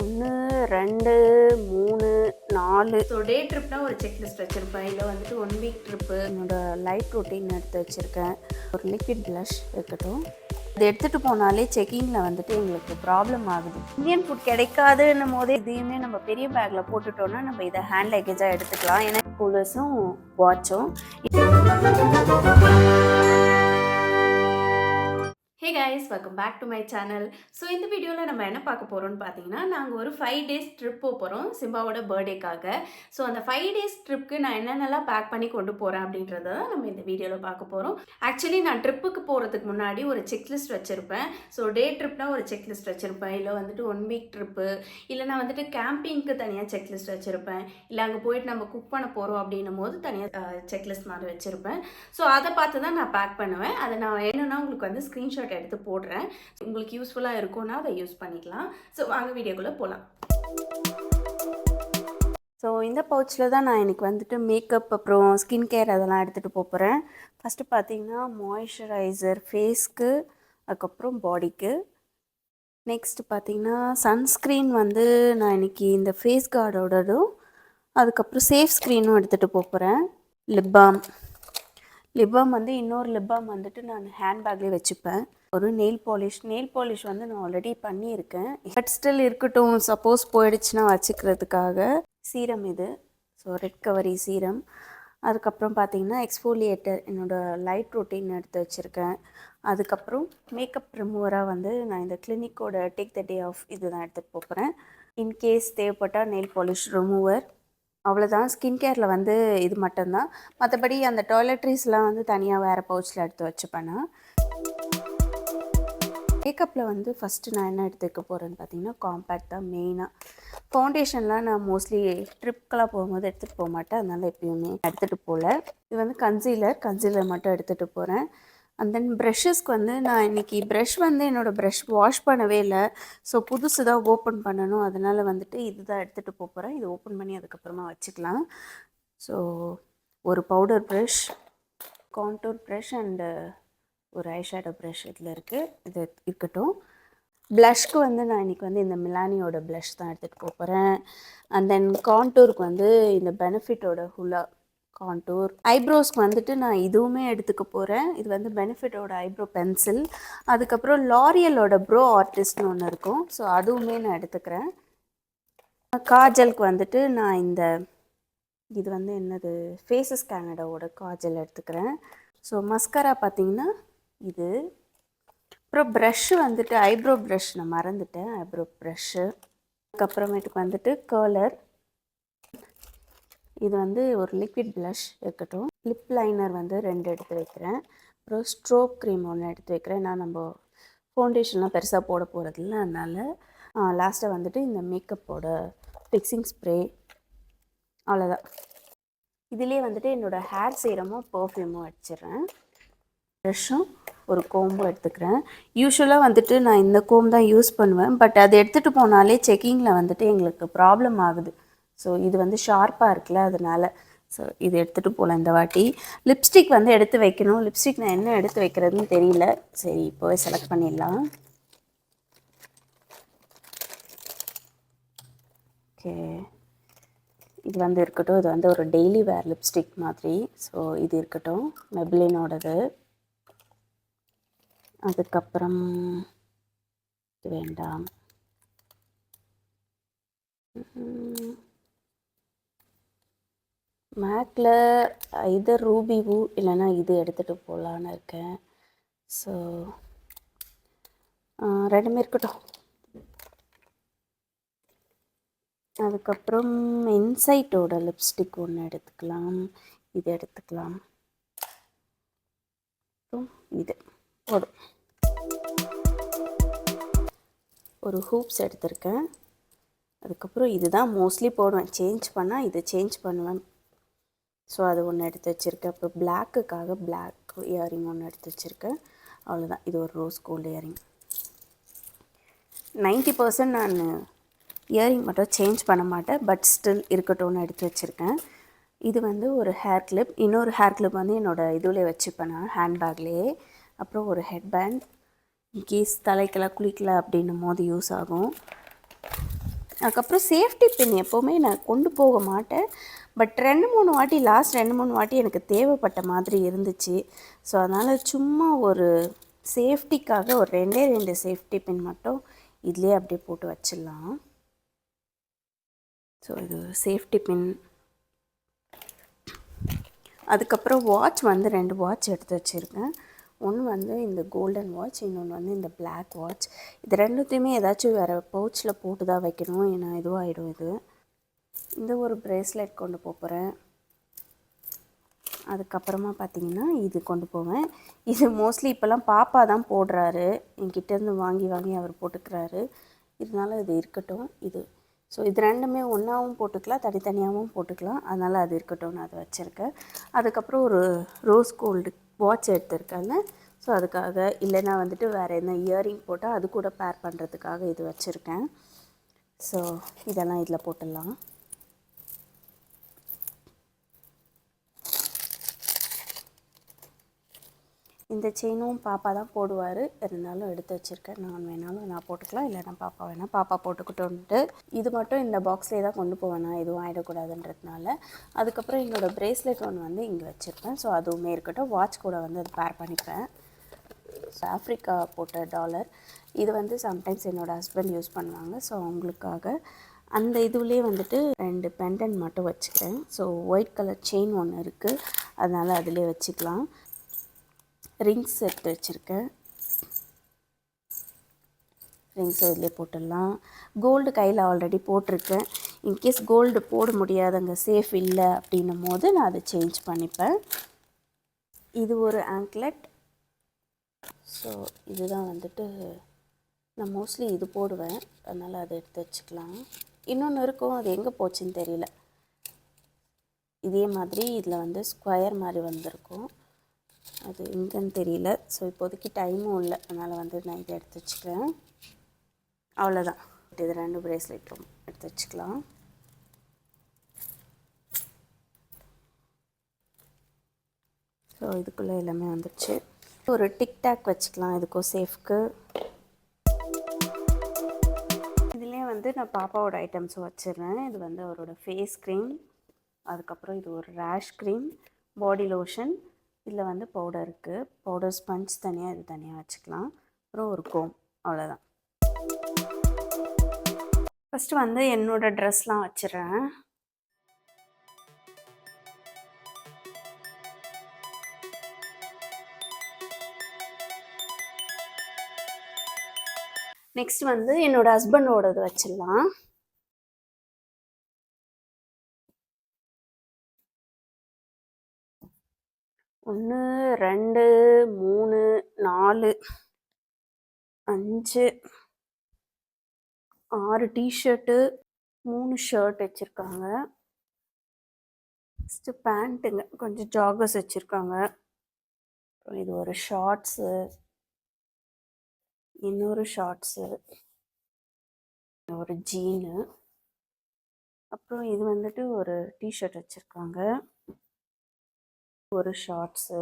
1 2 3 4 so day ட்ரிப்னா ஒரு checklist வச்சுருப்பேன். இல்லை வந்துட்டு 1 வீக் ட்ரிப்பு என்னோடய லைஃப் ரொட்டீன் எடுத்து வச்சுருக்கேன். ஒரு லிக்விட் ப்ளஷ் இருக்கட்டும். இது எடுத்துகிட்டு போனாலே செக்கிங்கில் வந்துட்டு எங்களுக்கு ப்ராப்ளம் ஆகுது. இந்தியன் ஃபுட் கிடைக்காதுன்னும் போது இதையுமே நம்ம பெரிய பேக்கில் போட்டுட்டோன்னா நம்ம இதை ஹேண்ட் லக்கேஜாக எடுத்துக்கலாம். ஏன்னா கூலர்ஸும் வாட்சும். Hey guys, welcome back to my channel. So இந்த வீடியோவில் நம்ம என்ன பார்க்க போகிறோம்னு பார்த்தீங்கன்னா, நாங்கள் ஒரு 5 days ட்ரிப் போகிறோம் சிம்பாவோட பர்த்டேக்காக. ஸோ அந்த 5 days ட்ரிப்புக்கு நான் என்னென்னலாம் பேக் பண்ணி கொண்டு போகிறேன் அப்படின்றத தான் நம்ம இந்த வீடியோவில் பார்க்க போகிறோம். ஆக்சுவலி நான் ட்ரிப்புக்கு போகிறதுக்கு முன்னாடி ஒரு செக்லிஸ்ட் வச்சுருப்பேன். ஸோ டே ட்ரிப்னா ஒரு செக்லிஸ்ட் வச்சுருப்பேன். இல்லை வந்துட்டு 1 வீக் ட்ரிப்பு, இல்லைனா வந்துட்டு கேம்பிங்க்கு தனியாக செக்லிஸ்ட் வச்சுருப்பேன். இல்லை அங்கே போயிட்டு நம்ம குக் பண்ண போகிறோம் அப்படின்னும் போது தனியாக செக்லிஸ்ட் மாதிரி வச்சுருப்பேன். ஸோ அதை பார்த்து தான் நான் பேக் பண்ணுவேன். அதை நான் வேணும்னா உங்களுக்கு வந்து ஸ்க்ரீன்ஷாட் எடுத்து போடுறேன். உங்களுக்கு யூஸ்ஃபுல்லாக இருக்கும்னா அதை யூஸ் பண்ணிக்கலாம். ஸோ வாங்க வீடியோக்குள்ளே போகலாம். ஸோ இந்த பவுச்சில் தான் நான் இன்றைக்கி வந்துட்டு மேக்கப் அப்புறம் ஸ்கின் கேர் அதெல்லாம் எடுத்துகிட்டு போகிறேன். ஃபஸ்ட்டு பார்த்தீங்கன்னா மாய்ஸ்சரைசர் ஃபேஸ்க்கு, அதுக்கப்புறம் பாடிக்கு. நெக்ஸ்ட் பார்த்தீங்கன்னா சன்ஸ்க்ரீன் வந்து நான் இன்றைக்கி இந்த ஃபேஸ் கார்டோடதும் அதுக்கப்புறம் சேஃப் ஸ்க்ரீனும் எடுத்துகிட்டு போகிறேன். லிப் பாம் வந்து இன்னொரு லிப் பாம் வந்துட்டு நான் ஹேண்ட்பேக்லேயே வச்சுப்பேன். ஒரு நெயில் பாலிஷ் வந்து நான் ஆல்ரெடி பண்ணியிருக்கேன். பட் ஸ்டில் இருக்கட்டும், சப்போஸ் போயிடுச்சுன்னா வச்சுக்கிறதுக்காக. சீரம் இது, ஸோ ரெட் கவரி சீரம். அதுக்கப்புறம் பார்த்தீங்கன்னா எக்ஸ்ஃபோலியேட்டர், என்னோடய லைட் ரொட்டீன் எடுத்து வச்சுருக்கேன். அதுக்கப்புறம் மேக்கப் ரிமூவராக வந்து நான் இந்த கிளினிக்கோட டேக் த டே ஆஃப் இது தான் எடுத்துகிட்டு போகிறேன். இன்கேஸ் தேவைப்பட்டால் நெயில் பாலிஷ் ரிமூவர். அவ்வளோதான். ஸ்கின் கேரில் வந்து இது மட்டும்தான். மற்றபடி அந்த டாய்லெட்ரிஸ்லாம் வந்து தனியாக வேறு பவுச்சில் எடுத்து வச்சுப்பேன். மேக்கப்பில் வந்து ஃபஸ்ட்டு நான் என்ன எடுத்துக்க போகிறேன்னு பார்த்தீங்கன்னா காம்பேக்ட் தான் மெயினாக. ஃபவுண்டேஷன்லாம் நான் மோஸ்ட்லி ட்ரிப்கெலாம் போகும்போது எடுத்துகிட்டு போக மாட்டேன். அதனால் எப்பயுமே எடுத்துகிட்டு போகல. இது வந்து கன்சீலர் மட்டும் எடுத்துகிட்டு போகிறேன். அண்ட் தென் ப்ரஷஸ்க்கு வந்து நான் இன்றைக்கி ப்ரஷ் வந்து என்னோடய ப்ரஷ் வாஷ் பண்ணவே இல்லை. ஸோ புதுசு தான் ஓப்பன் பண்ணணும். அதனால் வந்துட்டு இது தான் எடுத்துகிட்டு போகிறேன். இது ஓப்பன் பண்ணி அதுக்கப்புறமா வச்சுக்கலாம். ஸோ ஒரு powder brush, contour brush and ஒரு ஐஷேடோ ப்ரஷ் இதில் இருக்குது. இது இருக்கட்டும். ப்ளஷ்க்கு வந்து நான் இன்றைக்கி வந்து இந்த மிலானியோட ப்ளஷ் தான் எடுத்துகிட்டு போகிறேன். அண்ட் தென் கான்டூருக்கு வந்து இந்த பெனிஃபிட்டோட ஹுலா கான்டூர். ஐப்ரோஸ்க்கு வந்துட்டு நான் இதுவுமே எடுத்துக்க போகிறேன். இது வந்து பெனிஃபிட்டோட ஐப்ரோ பென்சில். அதுக்கப்புறம் லாரியலோட ப்ரோ ஆர்டிஸ்ட்னு ஒன்று இருக்கும். ஸோ அதுவுமே நான் எடுத்துக்கிறேன். காஜலுக்கு வந்துட்டு நான் இது வந்து என்னது ஃபேஸஸ் கேனடாவோட காஜல் எடுத்துக்கிறேன். ஸோ மஸ்கரா பார்த்திங்கன்னா இது. அப்புறம் ப்ரஷ்ஷு வந்துட்டு ஐப்ரோ ப்ரஷ் நான் மறந்துட்டேன். Eyebrow brush. அதுக்கப்புறமேட்டுக்கு வந்துட்டு கர்லர். இது வந்து ஒரு லிக்விட் ப்ளஷ் இருக்கட்டும். லிப் லைனர் வந்து 2 எடுத்து வைக்கிறேன். அப்புறம் ஸ்ட்ரோப் க்ரீம் ஒன்று எடுத்து வைக்கிறேன். நான் நம்ம ஃபவுண்டேஷன்லாம் பெருசாக போட போகிறதில்ல, அதனால் லாஸ்ட்டாக வந்துட்டு இந்த மேக்கப்போட ஃபிக்ஸிங் ஸ்ப்ரே. அவ்வளோதான். இதிலே வந்துட்டு என்னோடய ஹேர் சீரமும் பர்ஃப்யூமும் வச்சிடுறேன். ப்ரஷ்ஷும் ஒரு கோம்பும் எடுத்துக்கிறேன். யூஸ்வலாக வந்துட்டு நான் இந்த கோம் தான் யூஸ் பண்ணுவேன். பட் அது எடுத்துகிட்டு போனாலே செக்கிங்கில் வந்துட்டு எங்களுக்கு ப்ராப்ளம் ஆகுது. ஸோ இது வந்து ஷார்ப்பாக இருக்குல்ல, அதனால் ஸோ இது எடுத்துகிட்டு போகலாம் இந்த வாட்டி. லிப்ஸ்டிக் வந்து எடுத்து வைக்கணும். லிப்ஸ்டிக் நான் என்ன எடுத்து வைக்கிறதுன்னு தெரியல. சரி, இப்போவே செலக்ட் பண்ணிடலாம். ஓகே, இது வந்து இருக்கட்டும். இது வந்து ஒரு டெய்லி வேர் லிப்ஸ்டிக் மாதிரி. ஸோ இது இருக்கட்டும், மெப்ளினோடது. அதுக்கப்புறம் இது வேண்டாம். மேக்கில் இதர் ரூபி வூ இல்லைன்னா இது எடுத்துகிட்டு போகலான்னு இருக்கேன். ஸோ 2மே இருக்கட்டும். அதுக்கப்புறம் இன்சைட்டோட லிப்ஸ்டிக் ஒன்று எடுத்துக்கலாம். இது எடுத்துக்கலாம். இது போதும். ஒரு ஹூப்ஸ் எடுத்திருக்கேன். அதுக்கப்புறம் இதுதான் மோஸ்ட்லி போடுவேன். சேஞ்ச் பண்ணால் இது சேஞ்ச் பண்ணுவேன். ஸோ அது ஒன்று எடுத்து வச்சுருக்கேன். அப்புறம் பிளாக்குக்காக பிளாக் இயரிங் ஒன்று எடுத்து வச்சுருக்கேன். அவ்வளோதான். இது ஒரு ரோஸ் கோல்டு இயரிங். 90% நான் இயரிங் மட்டும் சேஞ்ச் பண்ண மாட்டேன். பட் ஸ்டில் இருக்கட்டும்னு எடுத்து வச்சுருக்கேன். இது வந்து ஒரு ஹேர் கிளிப். இன்னொரு ஹேர் கிளிப் வந்து என்னோடய இதுலேயே வச்சுப்பேன் நான், ஹேண்ட்பேக்லேயே. அப்புறம் ஒரு ஹெட் பேண்ட், இன்கேஸ் தலைக்கெல்லாம் குளிக்கல அப்படின்னும் போது யூஸ் ஆகும். அதுக்கப்புறம் சேஃப்டி பின் எப்போவுமே நான் கொண்டு போக மாட்டேன். பட் 2-3 வாட்டி லாஸ்ட் 2-3 வாட்டி எனக்கு தேவைப்பட்ட மாதிரி இருந்துச்சு. ஸோ அதனால் சும்மா ஒரு சேஃப்டிக்காக ஒரு 2 சேஃப்டி பின் மட்டும் இதுலேயே அப்படியே போட்டு வச்சிடலாம். ஸோ இது சேஃப்டி பின். அதுக்கப்புறம் வாட்ச் வந்து 2 வாட்ச் எடுத்து வச்சுருக்கேன். ஒன்று வந்து இந்த கோல்டன் வாட்ச், இன்னொன்று வந்து இந்த பிளாக் வாட்ச். இது ரெண்டுத்தையுமே ஏதாச்சும் வேறு பவுச்சில் போட்டு தான் வைக்கணும், ஏன்னா இதுவாகிடும். இது இந்த ஒரு ப்ரேஸ்லெட் கொண்டு போகிறேன். அதுக்கப்புறமா பார்த்திங்கன்னா இது கொண்டு போவேன். இது மோஸ்ட்லி இப்போல்லாம் பாப்பா தான் போடுறாரு, என்கிட்டேருந்து வாங்கி வாங்கி அவர் போட்டுக்கிறாரு. இதனால் இது இருக்கட்டும். இது ஸோ இது ரெண்டுமே ஒன்றாவும் போட்டுக்கலாம், தனித்தனியாகவும் போட்டுக்கலாம். அதனால் அது இருக்கட்டும், நான் அதை வச்சுருக்கேன். அதுக்கப்புறம் ஒரு ரோஸ் கோல்டு வாட்ச் எடுத்திருக்கேன்ல, ஸோ அதுக்காக. இல்லைன்னா வந்துட்டு வேறு என்ன இயரிங் போட்டால் அது கூட பேர் பண்ணுறதுக்காக இது வச்சுருக்கேன். ஸோ இதெல்லாம் இதில் போட்டுடலாம். இந்த செயினும் பாப்பா தான் போடுவார், இருந்தாலும் எடுத்து வச்சுருக்கேன். நான் வேணாலும் நான் போட்டுக்கலாம், இல்லைனா பாப்பா வேணால் பாப்பா போட்டுக்கிட்டோன்ட்டு. இது மட்டும் இந்த பாக்ஸ்லேயே தான் கொண்டு போவேன், நான் எதுவும் ஆகிடக்கூடாதுன்றதுனால. அதுக்கப்புறம் என்னோடய ப்ரேஸ்லெட் ஒன்று வந்து இங்கே வச்சுருப்பேன். ஸோ அதுவுமே இருக்கட்டும். வாட்ச் கூட வந்து அது பேர் பண்ணிப்பேன். ஆஃப்ரிக்கா போட்ட டாலர். இது வந்து சம்டைம்ஸ் என்னோடய ஹஸ்பண்ட் யூஸ் பண்ணுவாங்க. ஸோ அவங்களுக்காக அந்த இதுலேயே வந்துட்டு 2 பெண்டன்ட் மட்டும் வச்சுக்கிறேன். ஸோ ஒயிட் கலர் செயின் ஒன்று இருக்குது, அதனால் அதிலே வச்சுக்கலாம். ரிங்ஸ் எடுத்து வச்சுருக்கேன். ரிங்ஸ் இதிலே போட்டுடலாம். கோல்டு கையில் ஆல்ரெடி போட்டிருக்கேன். இன்கேஸ் கோல்டு போட முடியாதங்க, சேஃப் இல்லை அப்படின்னும் போது நான் அதை சேஞ்ச் பண்ணிப்பேன். இது ஒரு ஆங்க்லெட். ஸோ இதுதான் வந்துட்டு நான் மோஸ்ட்லி இது போடுவேன், அதனால் அதை எடுத்து வச்சுக்கலாம். இன்னொன்று இருக்கும், அது எங்கே போச்சுன்னு தெரியல. இதே மாதிரி இதில் வந்து ஸ்கொயர் மாதிரி வந்திருக்கும், அது எங்கன்னு தெரியல. ஸோ இப்போதைக்கு டைமும் இல்லை, அதனால் வந்து நான் இதை எடுத்து வச்சுக்கிறேன். அவ்வளோதான். இது 2 ப்ரேஸ்லெட்டும் எடுத்து வச்சுக்கலாம். ஸோ இதுக்குள்ளே எல்லாமே வந்துடுச்சு. ஒரு டிக்டாக் வச்சுக்கலாம் இதுக்கும் சேஃப்க்கு. இதுலேயே வந்து நான் பாப்பாவோட ஐட்டம்ஸும் வச்சிடுறேன். இது வந்து அவரோட ஃபேஸ் க்ரீம், அதுக்கப்புறம் இது ஒரு ரேஷ் க்ரீம், பாடி லோஷன். இதில் வந்து பவுடர் இருக்குது, பவுடர் ஸ்பஞ்ச் தனியாக, இது தனியாக வச்சுக்கலாம். அப்புறம் ஒரு கோம், அவ்வளோதான். ஃபஸ்ட்டு வந்து என்னோடய ட்ரெஸ்லாம் வச்சிடுறேன். நெக்ஸ்ட் வந்து என்னோட ஹஸ்பண்டோடது வச்சிடலாம். ஒன்று, 2, 3, 4, 5, 6 டிஷர்ட்டு, 3 ஷர்ட் வச்சுருக்காங்க. ஃபஸ்ட்டு பேண்ட்டுங்க, கொஞ்சம் ஜாகர்ஸ் வச்சுருக்காங்க. அப்புறம் இது ஒரு ஷார்ட்ஸு, இன்னொரு ஷார்ட்ஸு, ஒரு ஜீனு, அப்புறம் இது வந்துட்டு ஒரு டிஷர்ட் வச்சுருக்காங்க, ஒரு ஷார்ட்ஸு.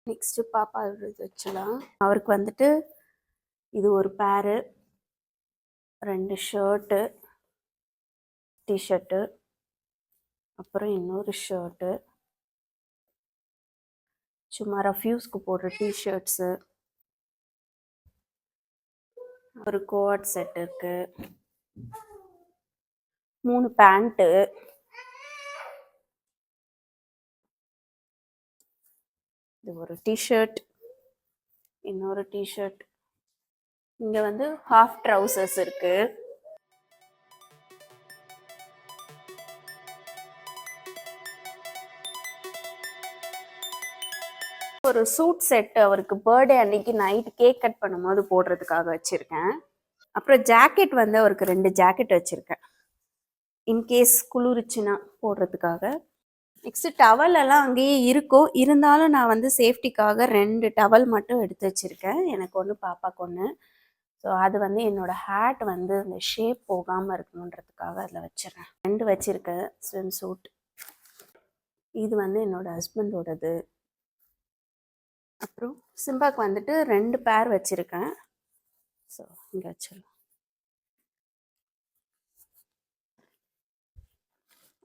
நெக்ஸ்ட்டு பாப்பா இது வச்சலாம். அவருக்கு வந்துட்டு இது ஒரு பேரு, 2 ஷர்ட்டு, டிஷர்ட்டு, அப்புறம் இன்னொரு ஷர்ட்டு, சும்மா ரஃப்யூஸ்க்கு போடுற டிஷர்ட்ஸு, ஒரு கோட் செட் இருக்கு, 3 பேண்ட்டு, இது ஒரு டிஷர்ட், இன்னொரு டிஷர்ட், இங்கே வந்து ஹாஃப் ட்ரவுசர்ஸ் இருக்கு. ஒரு சூட் செட் அவருக்கு பர்த்டே அன்னைக்கு நைட் கேக் கட் பண்ணும்போது போடுறதுக்காக வச்சுருக்கேன். அப்புறம் ஜாக்கெட் வந்து அவருக்கு 2 ஜாக்கெட் வச்சுருக்கேன், இன்கேஸ் குளிர்ச்சுன்னா போடுறதுக்காக. நெக்ஸ்ட்டு டவல் எல்லாம் அங்கேயே இருக்கும், இருந்தாலும் நான் வந்து சேஃப்டிக்காக 2 டவல் மட்டும் எடுத்து வச்சுருக்கேன், எனக்கு ஒன்று பாப்பாக்கு ஒன்று. ஸோ அது வந்து என்னோடய ஹேட் வந்து அந்த ஷேப் போகாமல் இருக்கணுன்றதுக்காக அதில் வச்சிடறேன். 2 வச்சுருக்கேன் ஸ்விம் சூட். இது வந்து என்னோடய ஹஸ்பண்டோடது. அப்புறம் சிம்பாக்கு வந்துட்டு 2 பேர் வச்சுருக்கேன். ஸோ இங்கே வச்சிடலாம்.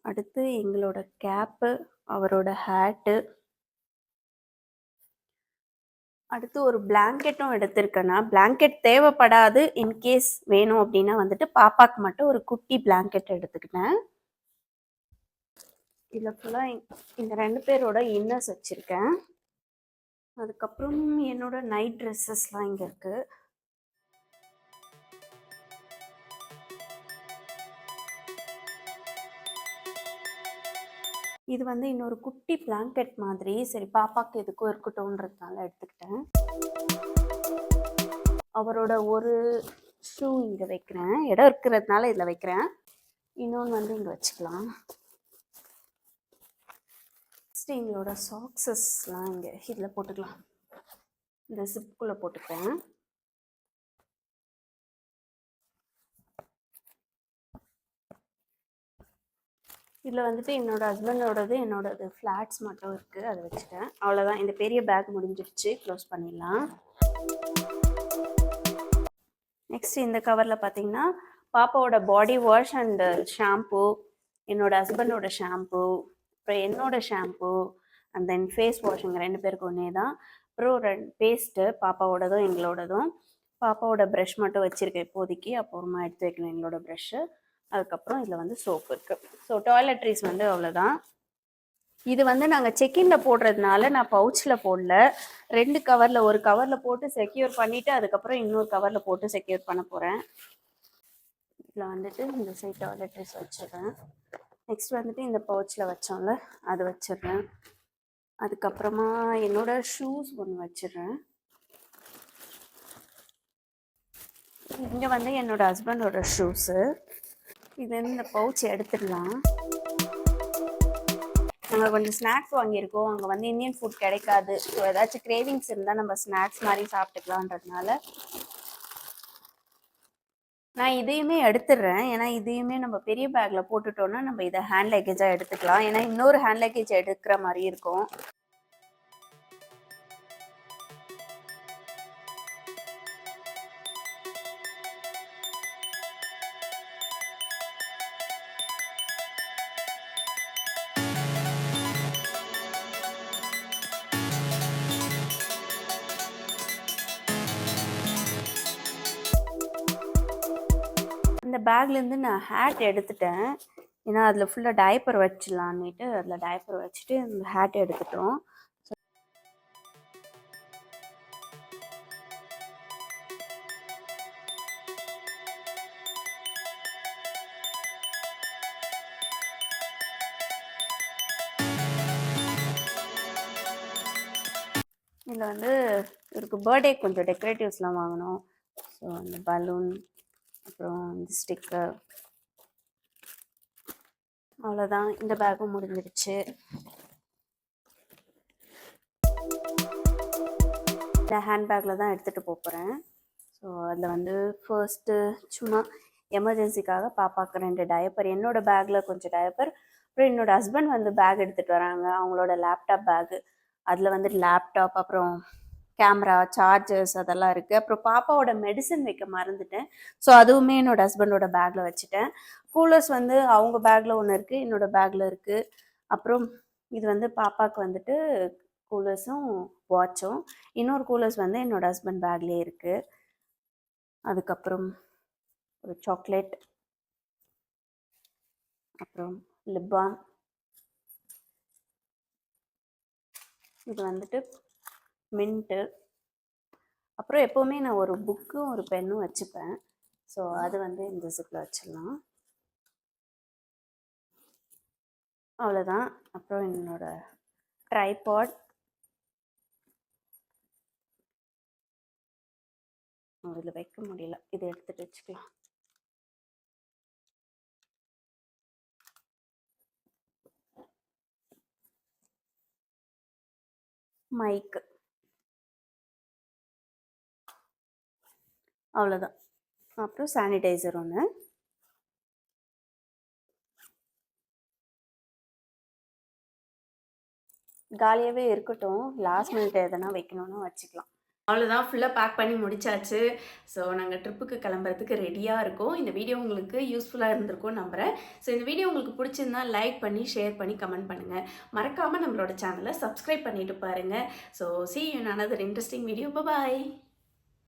அடுத்து எங்களோட கேப்பு, அவரோட ஹேட்டு, அடுத்து ஒரு பிளாங்கெட்டும் எடுத்திருக்கேன்னா, பிளாங்கெட் தேவைப்படாது. இன்கேஸ் வேணும் அப்படின்னா வந்துட்டு பாப்பாக்கு மட்டும் ஒரு குட்டி பிளாங்கெட் எடுத்துக்கிட்டேன். இதில் ஃபுல்லாக இந்த 2 பேரோட இன்னர்ஸ் வச்சுருக்கேன். அதுக்கப்புறம் என்னோட நைட் ட்ரெஸ்ஸஸ்லாம் இங்கே இருக்குது. இது வந்து இன்னொரு குட்டி பிளாங்கெட் மாதிரி, சரி பாப்பாக்கு எதுக்கும் இருக்கட்டும்ன்றதுனால எடுத்துக்கிட்டேன். அவரோட ஒரு ஷூ இங்கே வைக்கிறேன், இடம் இருக்கிறதுனால இதில் வைக்கிறேன். இன்னொன்று வந்து இங்கே வச்சுக்கலாம். நெக்ஸ்ட் எங்களோட சாக்ஸஸ்லாம் இங்கே இதில் போட்டுக்கலாம். இந்த ஜிப்புக்குள்ளே போட்டுப்பேன். இதில் வந்துட்டு என்னோட ஹஸ்பண்டோடது என்னோடது ஃப்ளாட்ஸ் மட்டும் இருக்குது, அதை வச்சுட்டேன். அவ்வளோதான், இந்த பெரிய பேக் முடிஞ்சிடுச்சு, க்ளோஸ் பண்ணிடலாம். நெக்ஸ்ட் இந்த கவரில் பார்த்தீங்கன்னா பாப்பாவோட பாடி வாஷ் அண்டு ஷாம்பு, என்னோட ஹஸ்பண்டோட ஷாம்பு, அப்புறம் என்னோட ஷாம்பு அண்ட் தென் ஃபேஸ் வாஷுங்க 2 பேருக்கு ஒன்றே தான். அப்புறம் 2 பேஸ்ட்டு, பாப்பாவோடதும் எங்களோடதும். பாப்பாவோட ப்ரஷ் மட்டும் வச்சுருக்கேன் இப்போதைக்கு, அப்புறமா எடுத்து வைக்கணும் எங்களோட ப்ரஷ்ஷு. அதுக்கப்புறம் இதில் வந்து சோப்பு இருக்குது. ஸோ டாய்லெட்ரிஸ் வந்து அவ்வளோதான். இது வந்து நாங்கள் செக்இனில் போடுறதுனால நான் பவுச்சில் போடல, 2 கவரில், ஒரு கவரில் போட்டு செக்யூர் பண்ணிவிட்டு அதுக்கப்புறம் இன்னொரு கவரில் போட்டு செக்யூர் பண்ண போகிறேன். இதில் வந்துட்டு இந்த சைட் டாய்லெட்ரிஸ் வச்சிடுறேன். நெக்ஸ்ட் வந்துட்டு இந்த பவுச்சில் வச்சோம்ல அது வச்சிடுறேன். அதுக்கப்புறமா என்னோட ஷூஸ் ஒன்று வச்சிடுறேன். இங்கே வந்து என்னோட ஹஸ்பண்டோட ஷூஸு. இது இந்த பவுச் எடுத்துடலாம். நாங்கள் கொஞ்சம் ஸ்நாக்ஸ் வாங்கியிருக்கோம், அங்கே வந்து இந்தியன் ஃபுட் கிடைக்காது. ஸோ ஏதாச்சும் கிரேவிங்ஸ் இருந்தால் நம்ம ஸ்நாக்ஸ் மாதிரி சாப்பிட்டுக்கலான்றதுனால நான் இதையுமே எடுத்துடுறேன். ஏன்னா இதையுமே நம்ம பெரிய பேக்கில் போட்டுட்டோன்னா நம்ம இதை ஹேண்ட் லக்கேஜாக எடுத்துக்கலாம். ஏன்னா இன்னொரு ஹேண்ட் லக்கேஜ் எடுக்கிற மாதிரி இருக்கும். இந்த பேக்லேருந்து நான் ஹேட் எடுத்துட்டேன். ஏன்னா அதில் ஃபுல்லாக டைப்பர் வச்சிடலான்னுட்டு அதில் டைப்பர் வச்சுட்டு இந்த ஹேட் எடுத்துட்டோம். இதில் வந்து இவருக்கு பர்த்டே கொஞ்சம் டெக்கரேட்டிவ்ஸ்லாம் வாங்கணும். ஸோ அந்த பலூன், அப்புறம் இந்த ஸ்டிக்கர், அவ்வளோதான். இந்த பேக்கும் முடிஞ்சிடுச்சு. இந்த ஹேண்ட்பேக்கில் தான் எடுத்துகிட்டு போகிறேன். ஸோ அதில் வந்து ஃபர்ஸ்ட்டு சும்மா எமர்ஜென்சிக்காக பாப்பாவுக்கு 2 டயப்பர், என்னோடய பேக்கில் கொஞ்சம் டயப்பர், அப்புறம் என்னோடய ஹஸ்பண்ட் வந்து பேக் எடுத்துகிட்டு வராங்க, அவங்களோட லேப்டாப் பேக்கு. அதில் வந்து லேப்டாப், அப்புறம் கேமரா, சார்ஜர்ஸ் அதெல்லாம் இருக்குது. அப்புறம் பாப்பாவோட மெடிசன் வைக்க மறந்துட்டேன். ஸோ அதுவுமே என்னோடய ஹஸ்பண்டோட பேக்கில் வச்சுட்டேன். கூலர்ஸ் வந்து அவங்க பேக்கில் ஒன்று இருக்குது, என்னோடய பேக்கில் இருக்குது. அப்புறம் இது வந்து பாப்பாவுக்கு வந்துட்டு கூலர்ஸும் வாட்சும், இன்னொரு கூலர்ஸ் வந்து என்னோடய ஹஸ்பண்ட் பேக்லேயே இருக்குது. அதுக்கப்புறம் ஒரு சாக்லேட், அப்புறம் லிப் பாம், இது வந்துட்டு மின்ட்டு. அப்புறம் எப்போவுமே நான் ஒரு புக்கும் ஒரு பென்னும் வச்சுப்பேன். ஸோ அது வந்து இந்த ஜிப்பில் வச்சிடலாம். அவ்வளோதான். அப்புறம் என்னோட ட்ரைபாட், இதில் வைக்க முடியல, இதை எடுத்துகிட்டு வச்சுக்கலாம். மைக்கு, அவ்வளோதான். அப்புறம் சானிடைசர் ஒன்று. காலியாகவே இருக்கட்டும், லாஸ்ட் மினிட் எதனா வைக்கணும்னு வச்சுக்கலாம். அவ்வளோதான், ஃபுல்லாக பேக் பண்ணி முடிச்சாச்சு. ஸோ நாங்கள் ட்ரிப்புக்கு கிளம்புறதுக்கு ரெடியாக இருக்கோம். இந்த வீடியோ உங்களுக்கு யூஸ்ஃபுல்லாக இருந்திருக்கும்னு நம்புகிறேன். ஸோ இந்த வீடியோ உங்களுக்கு பிடிச்சிருந்தா லைக் பண்ணி, ஷேர் பண்ணி, கமெண்ட் பண்ணுங்கள். மறக்காமல் நம்மளோட சேனலை சப்ஸ்கிரைப் பண்ணிட்டு பாருங்கள். So see you in another interesting video. Bye bye.